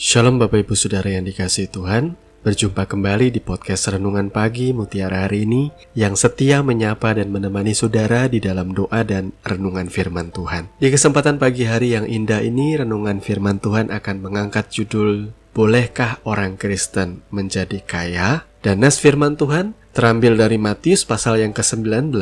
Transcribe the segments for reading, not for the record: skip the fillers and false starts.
Shalom Bapak Ibu Saudara yang dikasihi Tuhan. Berjumpa kembali di podcast Renungan Pagi Mutiara hari ini yang setia menyapa dan menemani saudara di dalam doa dan renungan firman Tuhan. Di kesempatan pagi hari yang indah ini, renungan firman Tuhan akan mengangkat judul Bolehkah Orang Kristen Menjadi Kaya? Dan nas firman Tuhan terambil dari Matius pasal yang ke-19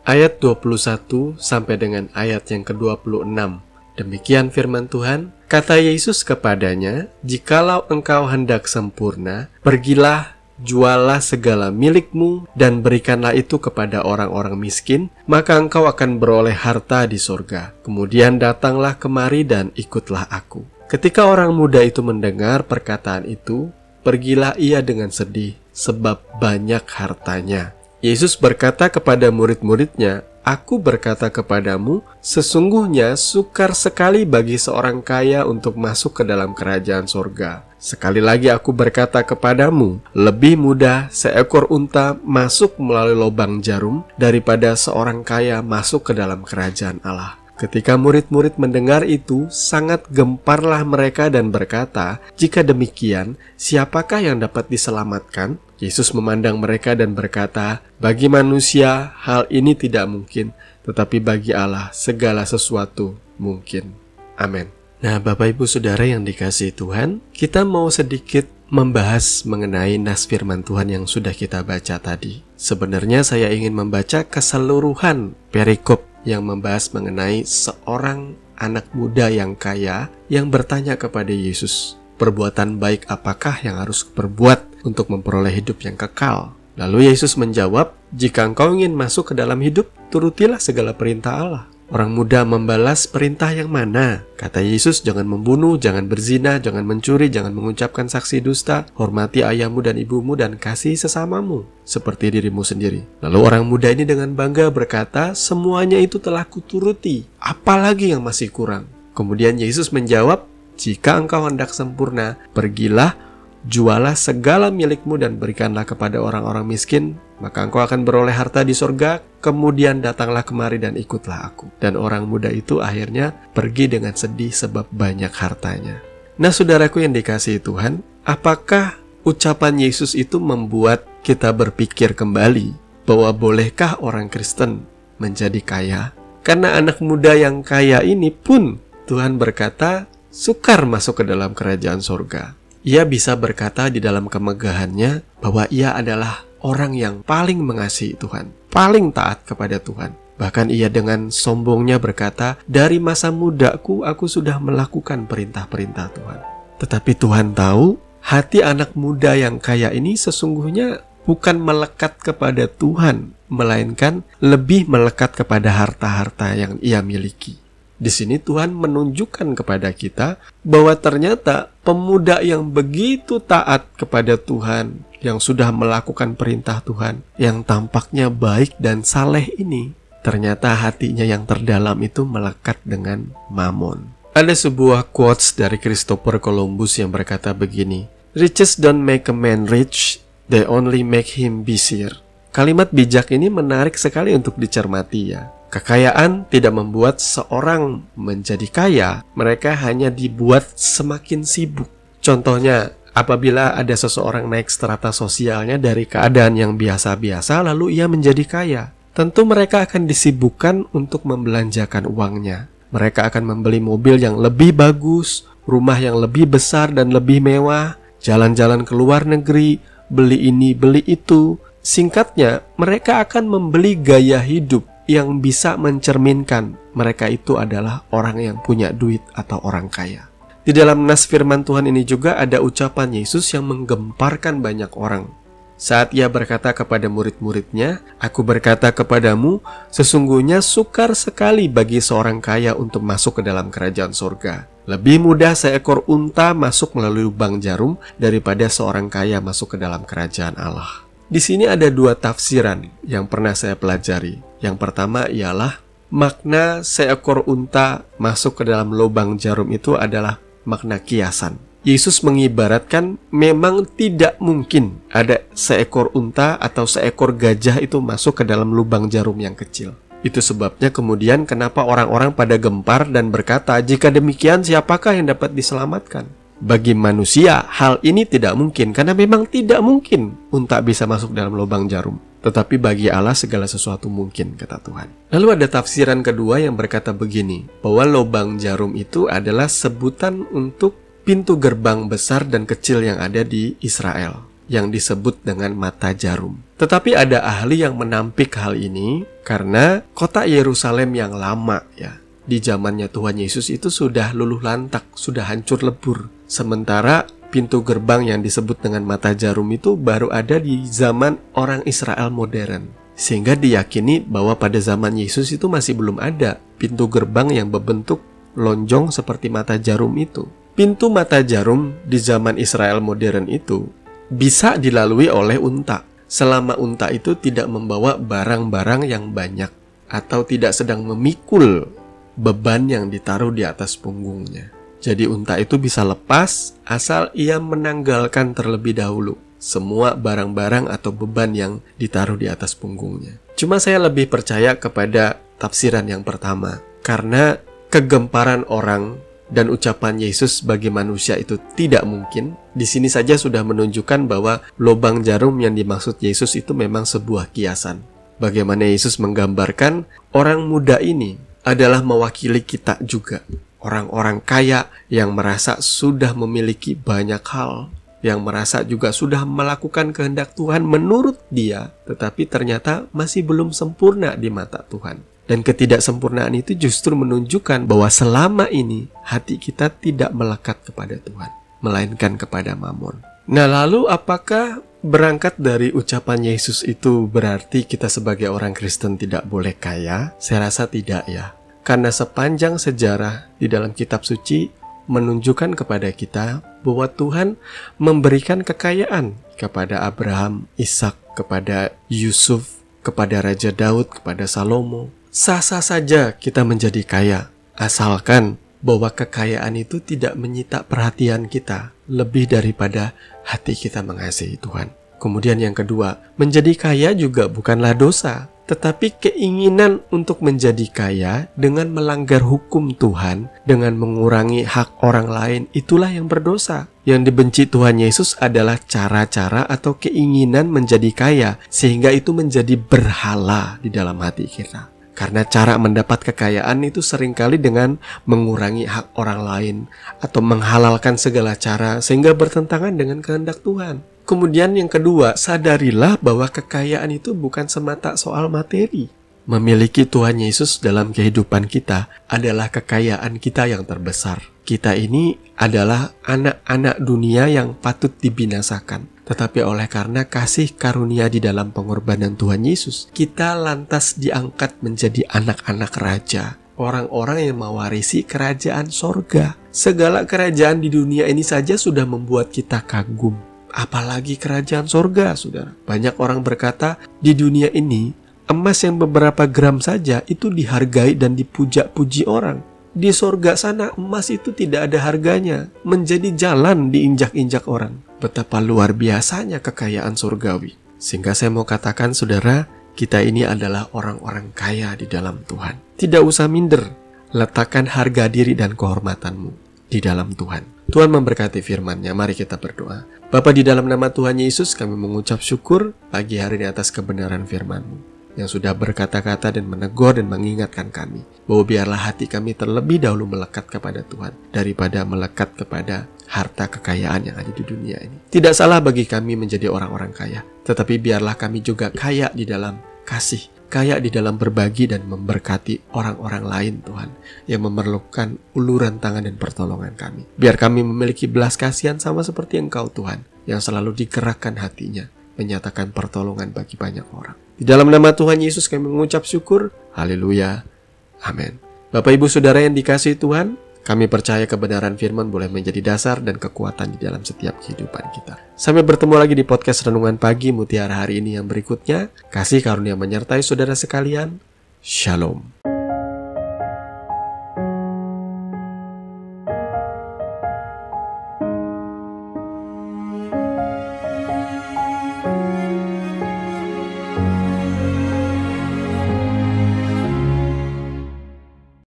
ayat 21 sampai dengan ayat yang ke-26. Demikian firman Tuhan, kata Yesus kepadanya, "Jikalau engkau hendak sempurna, pergilah, jualah segala milikmu, dan berikanlah itu kepada orang-orang miskin, maka engkau akan beroleh harta di sorga. Kemudian datanglah kemari dan ikutlah aku." Ketika orang muda itu mendengar perkataan itu, pergilah ia dengan sedih, sebab banyak hartanya. Yesus berkata kepada murid-muridnya, "Aku berkata kepadamu, sesungguhnya sukar sekali bagi seorang kaya untuk masuk ke dalam kerajaan sorga. Sekali lagi aku berkata kepadamu, lebih mudah seekor unta masuk melalui lubang jarum daripada seorang kaya masuk ke dalam kerajaan Allah." Ketika murid-murid mendengar itu, sangat gemparlah mereka dan berkata, "Jika demikian, siapakah yang dapat diselamatkan?" Yesus memandang mereka dan berkata, "Bagi manusia hal ini tidak mungkin, tetapi bagi Allah segala sesuatu mungkin." Amin. Nah, Bapak Ibu Saudara yang dikasihi Tuhan, kita mau sedikit membahas mengenai nas firman Tuhan yang sudah kita baca tadi. Sebenarnya saya ingin membaca keseluruhan perikop yang membahas mengenai seorang anak muda yang kaya yang bertanya kepada Yesus, "Perbuatan baik apakah yang harus kuperbuat untuk memperoleh hidup yang kekal?" Lalu Yesus menjawab, "Jika engkau ingin masuk ke dalam hidup, turutilah segala perintah Allah." Orang muda membalas, "Perintah yang mana?" Kata Yesus, "Jangan membunuh, jangan berzina, jangan mencuri, jangan mengucapkan saksi dusta, hormati ayahmu dan ibumu, dan kasihi sesamamu seperti dirimu sendiri." Lalu orang muda ini dengan bangga berkata, "Semuanya itu telah kuturuti, apalagi yang masih kurang?" Kemudian Yesus menjawab, "Jika engkau hendak sempurna, pergilah, jualah segala milikmu dan berikanlah kepada orang-orang miskin, maka engkau akan beroleh harta di sorga. Kemudian datanglah kemari dan ikutlah aku." Dan orang muda itu akhirnya pergi dengan sedih sebab banyak hartanya. Nah, saudaraku yang dikasihi Tuhan, apakah ucapan Yesus itu membuat kita berpikir kembali bahwa bolehkah orang Kristen menjadi kaya? Karena anak muda yang kaya ini pun Tuhan berkata sukar masuk ke dalam kerajaan sorga. Ia bisa berkata di dalam kemegahannya bahwa ia adalah orang yang paling mengasihi Tuhan, paling taat kepada Tuhan. Bahkan ia dengan sombongnya berkata, "Dari masa mudaku aku sudah melakukan perintah-perintah Tuhan." Tetapi Tuhan tahu hati anak muda yang kaya ini sesungguhnya bukan melekat kepada Tuhan, melainkan lebih melekat kepada harta-harta yang ia miliki. Di sini Tuhan menunjukkan kepada kita bahwa ternyata pemuda yang begitu taat kepada Tuhan, yang sudah melakukan perintah Tuhan, yang tampaknya baik dan saleh ini, ternyata hatinya yang terdalam itu melekat dengan mamon. Ada sebuah quotes dari Christopher Columbus yang berkata begini, "Riches don't make a man rich, they only make him busier." Kalimat bijak ini menarik sekali untuk dicermati ya. Kekayaan tidak membuat seorang menjadi kaya, mereka hanya dibuat semakin sibuk. Contohnya, apabila ada seseorang naik strata sosialnya dari keadaan yang biasa-biasa lalu ia menjadi kaya, tentu mereka akan disibukkan untuk membelanjakan uangnya. Mereka akan membeli mobil yang lebih bagus, rumah yang lebih besar dan lebih mewah, jalan-jalan ke luar negeri, beli ini, beli itu. Singkatnya, mereka akan membeli gaya hidup yang bisa mencerminkan mereka itu adalah orang yang punya duit atau orang kaya. Di dalam nas firman Tuhan ini juga ada ucapan Yesus yang menggemparkan banyak orang. Saat ia berkata kepada murid-muridnya, "Aku berkata kepadamu, sesungguhnya sukar sekali bagi seorang kaya untuk masuk ke dalam kerajaan sorga. Lebih mudah seekor unta masuk melalui lubang jarum daripada seorang kaya masuk ke dalam kerajaan Allah." Di sini ada dua tafsiran yang pernah saya pelajari. Yang pertama ialah makna seekor unta masuk ke dalam lubang jarum itu adalah makna kiasan. Yesus mengibaratkan memang tidak mungkin ada seekor unta atau seekor gajah itu masuk ke dalam lubang jarum yang kecil. Itu sebabnya kemudian kenapa orang-orang pada gempar dan berkata, "Jika demikian siapakah yang dapat diselamatkan?" Bagi manusia, hal ini tidak mungkin karena memang tidak mungkin unta bisa masuk dalam lubang jarum. Tetapi bagi Allah segala sesuatu mungkin, kata Tuhan. Lalu ada tafsiran kedua yang berkata begini, bahwa lubang jarum itu adalah sebutan untuk pintu gerbang besar dan kecil yang ada di Israel, yang disebut dengan mata jarum. Tetapi ada ahli yang menampik hal ini karena kota Yerusalem yang lama ya, di zamannya Tuhan Yesus itu sudah luluh lantak, sudah hancur lebur. Sementara pintu gerbang yang disebut dengan mata jarum itu baru ada di zaman orang Israel modern. Sehingga diyakini bahwa pada zaman Yesus itu masih belum ada pintu gerbang yang berbentuk lonjong seperti mata jarum itu. Pintu mata jarum di zaman Israel modern itu bisa dilalui oleh unta, selama unta itu tidak membawa barang-barang yang banyak atau tidak sedang memikul beban yang ditaruh di atas punggungnya. Jadi unta itu bisa lepas asal ia menanggalkan terlebih dahulu semua barang-barang atau beban yang ditaruh di atas punggungnya. Cuma saya lebih percaya kepada tafsiran yang pertama, karena kegemparan orang dan ucapan Yesus bagi manusia itu tidak mungkin. Di sini saja sudah menunjukkan bahwa lubang jarum yang dimaksud Yesus itu memang sebuah kiasan. Bagaimana Yesus menggambarkan orang muda ini adalah mewakili kita juga. Orang-orang kaya yang merasa sudah memiliki banyak hal, yang merasa juga sudah melakukan kehendak Tuhan menurut dia, tetapi ternyata masih belum sempurna di mata Tuhan. Dan ketidaksempurnaan itu justru menunjukkan bahwa selama ini hati kita tidak melekat kepada Tuhan, melainkan kepada Mamon. Nah, lalu apakah berangkat dari ucapan Yesus itu berarti kita sebagai orang Kristen tidak boleh kaya? Saya rasa tidak ya. Karena sepanjang sejarah di dalam kitab suci menunjukkan kepada kita bahwa Tuhan memberikan kekayaan kepada Abraham, Ishak, kepada Yusuf, kepada Raja Daud, kepada Salomo. Sah-sah saja kita menjadi kaya, asalkan bahwa kekayaan itu tidak menyita perhatian kita lebih daripada hati kita mengasihi Tuhan. Kemudian yang kedua, menjadi kaya juga bukanlah dosa, tetapi keinginan untuk menjadi kaya dengan melanggar hukum Tuhan, dengan mengurangi hak orang lain, itulah yang berdosa. Yang dibenci Tuhan Yesus adalah cara-cara atau keinginan menjadi kaya, sehingga itu menjadi berhala di dalam hati kita. Karena cara mendapat kekayaan itu seringkali dengan mengurangi hak orang lain, atau menghalalkan segala cara, sehingga bertentangan dengan kehendak Tuhan. Kemudian yang kedua, sadarilah bahwa kekayaan itu bukan semata soal materi. Memiliki Tuhan Yesus dalam kehidupan kita adalah kekayaan kita yang terbesar. Kita ini adalah anak-anak dunia yang patut dibinasakan. Tetapi oleh karena kasih karunia di dalam pengorbanan Tuhan Yesus, kita lantas diangkat menjadi anak-anak raja. Orang-orang yang mewarisi kerajaan sorga. Segala kerajaan di dunia ini saja sudah membuat kita kagum. Apalagi kerajaan sorga, saudara. Banyak orang berkata, di dunia ini, emas yang beberapa gram saja itu dihargai dan dipuja-puji orang. Di sorga sana, emas itu tidak ada harganya, menjadi jalan diinjak-injak orang. Betapa luar biasanya kekayaan surgawi. Sehingga saya mau katakan, saudara, kita ini adalah orang-orang kaya di dalam Tuhan. Tidak usah minder, letakkan harga diri dan kehormatanmu di dalam Tuhan. Tuhan memberkati firman-Nya. Mari kita berdoa. Bapa, di dalam nama Tuhan Yesus, kami mengucap syukur pagi hari ini atas kebenaran firman-Mu yang sudah berkata-kata dan menegur dan mengingatkan kami bahwa biarlah hati kami terlebih dahulu melekat kepada Tuhan daripada melekat kepada harta kekayaan yang ada di dunia ini. Tidak salah bagi kami menjadi orang-orang kaya, tetapi biarlah kami juga kaya di dalam kasih, kaya di dalam berbagi dan memberkati orang-orang lain, Tuhan, yang memerlukan uluran tangan dan pertolongan kami. Biar kami memiliki belas kasihan sama seperti Engkau, Tuhan, yang selalu digerakkan hatinya, menyatakan pertolongan bagi banyak orang. Di dalam nama Tuhan Yesus kami mengucap syukur. Haleluya. Amin. Bapak Ibu Saudara yang dikasihi Tuhan, kami percaya kebenaran firman boleh menjadi dasar dan kekuatan di dalam setiap kehidupan kita. Sampai bertemu lagi di podcast Renungan Pagi Mutiara hari ini yang berikutnya. Kasih karunia menyertai saudara sekalian. Shalom.